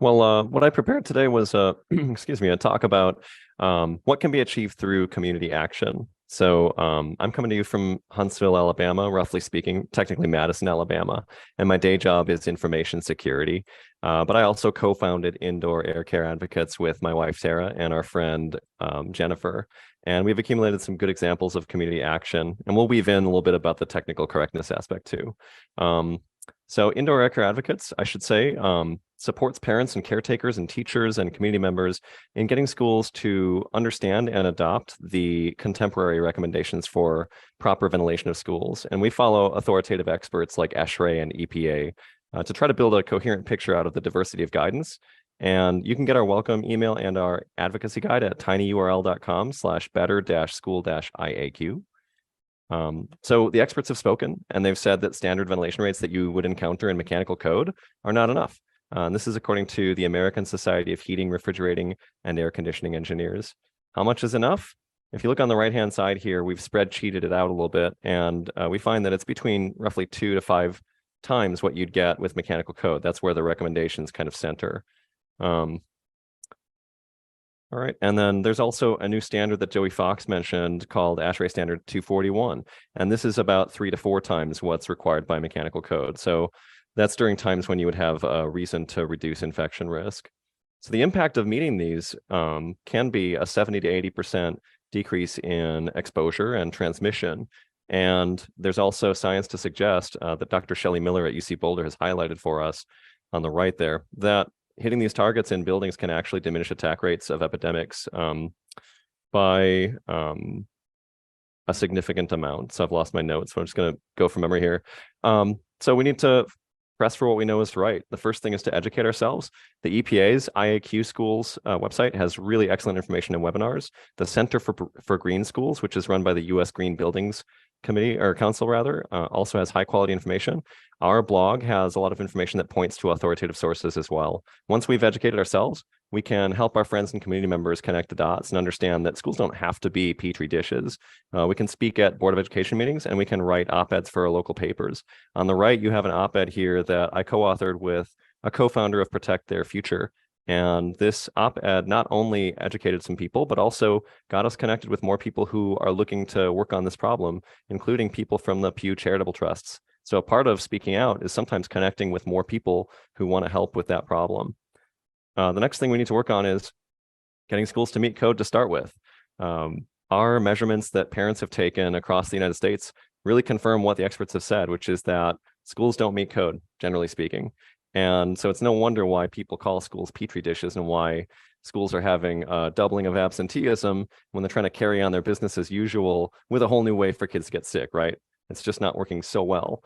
Well, what I prepared today was excuse me, a talk about what can be achieved through community action. So I'm coming to you from Huntsville, Alabama, roughly speaking, technically Madison, Alabama, and my day job is information security. But I also co-founded Indoor Air Care Advocates with my wife, Sarah, and our friend, Jennifer. And we've accumulated some good examples of community action, and we'll weave in a little bit about the technical correctness aspect too. So Indoor Air Care Advocates, I should say, supports parents and caretakers and teachers and community members in getting schools to understand and adopt the contemporary recommendations for proper ventilation of schools. And we follow authoritative experts like ESHRE and EPA to try to build a coherent picture out of the diversity of guidance. And you can get our welcome email and our advocacy guide at tinyurl.com/better-school-IAQ. So the experts have spoken, and they've said that standard ventilation rates that you would encounter in mechanical code are not enough. And this is according to the American Society of Heating, Refrigerating, and Air Conditioning Engineers. How much is enough? If you look on the right-hand side here, we've spreadsheeted it out a little bit, and we find that it's between roughly 2 to 5 times what you'd get with mechanical code. That's where the recommendations kind of center. All right, and then there's also a new standard that Joey Fox mentioned called ASHRAE Standard 241, and this is about 3 to 4 times what's required by mechanical code. So that's during times when you would have a reason to reduce infection risk. So the impact of meeting these can be a 70 to 80% decrease in exposure and transmission. And there's also science to suggest that Dr. Shelley Miller at UC Boulder has highlighted for us on the right there, that hitting these targets in buildings can actually diminish attack rates of epidemics by a significant amount. So I've lost my notes, so I'm just going to go from memory here. So we need to press for what we know is right. The first thing is to educate ourselves. The EPA's IAQ Schools website has really excellent information and webinars. The Center for Green Schools, which is run by the U.S. Green Buildings Committee, or Council rather, also has high quality information. Our blog has a lot of information that points to authoritative sources as well. Once we've educated ourselves, we can help our friends and community members connect the dots and understand that schools don't have to be petri dishes. We can speak at Board of Education meetings, and we can write op-eds for our local papers. On the right, you have an op-ed here that I co-authored with a co-founder of Protect Their Future. And this op-ed not only educated some people, but also got us connected with more people who are looking to work on this problem, including people from the Pew Charitable Trusts. So a part of speaking out is sometimes connecting with more people who want to help with that problem. The next thing we need to work on is getting schools to meet code to start with. Our measurements that parents have taken across the United States really confirm what the experts have said, which is that schools don't meet code, generally speaking. And so it's no wonder why people call schools petri dishes and why schools are having a doubling of absenteeism when they're trying to carry on their business as usual with a whole new way for kids to get sick, right? It's just not working so well.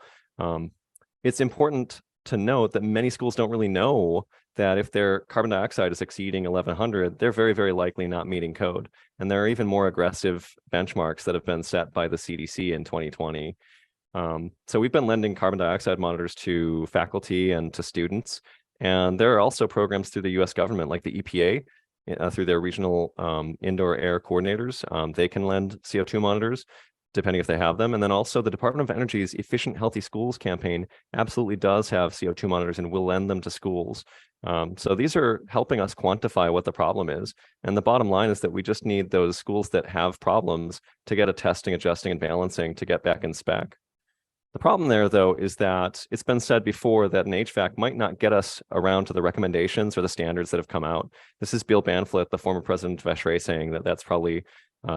It's important to note that many schools don't really know that if their carbon dioxide is exceeding 1100, they're very, very likely not meeting code. And there are even more aggressive benchmarks that have been set by the CDC in 2020. So we've been lending carbon dioxide monitors to faculty and to students. And there are also programs through the US government, like the EPA, through their regional indoor air coordinators. They can lend CO2 monitors, depending if they have them. And then also the Department of Energy's Efficient Healthy Schools campaign absolutely does have CO2 monitors and will lend them to schools. So these are helping us quantify what the problem is. And the bottom line is that we just need those schools that have problems to get a testing, adjusting, and balancing to get back in spec. The problem there, though, is that it's been said before that an HVAC might not get us around to the recommendations or the standards that have come out. This is Bill Banflett, the former president of ESHRE, saying that that's probably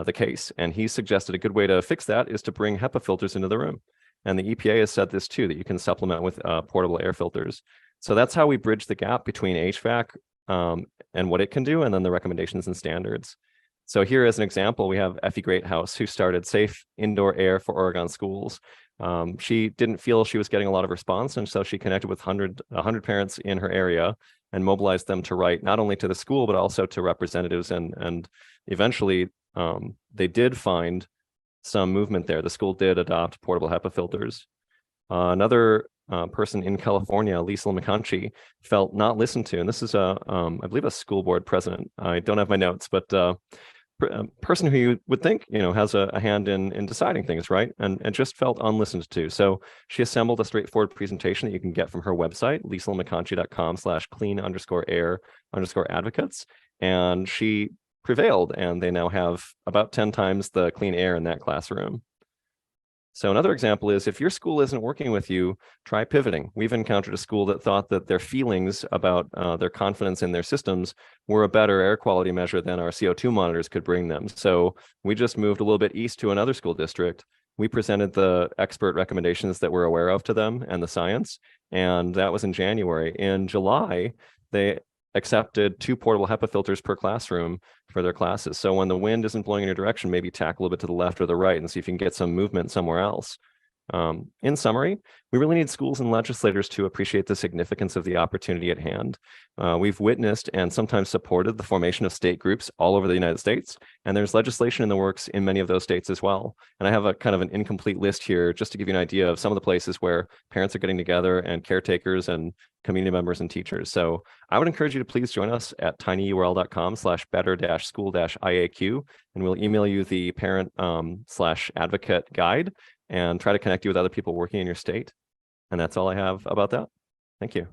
the case. And he suggested a good way to fix that is to bring HEPA filters into the room. And the EPA has said this too, that you can supplement with portable air filters. So that's how we bridge the gap between HVAC and what it can do, and then the recommendations and standards. So here as an example, we have Effie Greathouse, who started Safe Indoor Air for Oregon Schools. She didn't feel she was getting a lot of response, and so she connected with 100 parents in her area and mobilized them to write not only to the school, but also to representatives. And eventually they did find some movement there. The school did adopt portable HEPA filters. Another person in California, Lisa McConchie, felt not listened to. And this is, I believe, a school board president. I don't have my notes, but person who you would think, has a hand in deciding things, right? And just felt unlistened to. So she assembled a straightforward presentation that you can get from her website, lisalamacanchi.com/clean_air_advocates. And she prevailed, and they now have about 10 times the clean air in that classroom. So another example is if your school isn't working with you, try pivoting. We've encountered a school that thought that their feelings about their confidence in their systems were a better air quality measure than our CO2 monitors could bring them. So we just moved a little bit east to another school district. We presented the expert recommendations that we're aware of to them and the science, and that was in January. In July, they accepted 2 portable HEPA filters per classroom for their classes. So when the wind isn't blowing in your direction, maybe tack a little bit to the left or the right and see if you can get some movement somewhere else. In summary, we really need schools and legislators to appreciate the significance of the opportunity at hand. We've witnessed and sometimes supported the formation of state groups all over the United States, and there's legislation in the works in many of those states as well. And I have a kind of an incomplete list here just to give you an idea of some of the places where parents are getting together and caretakers and community members and teachers. So I would encourage you to please join us at tinyurl.com/better-school-IAQ, and we'll email you the parent/advocate guide and try to connect you with other people working in your state. And that's all I have about that. Thank you.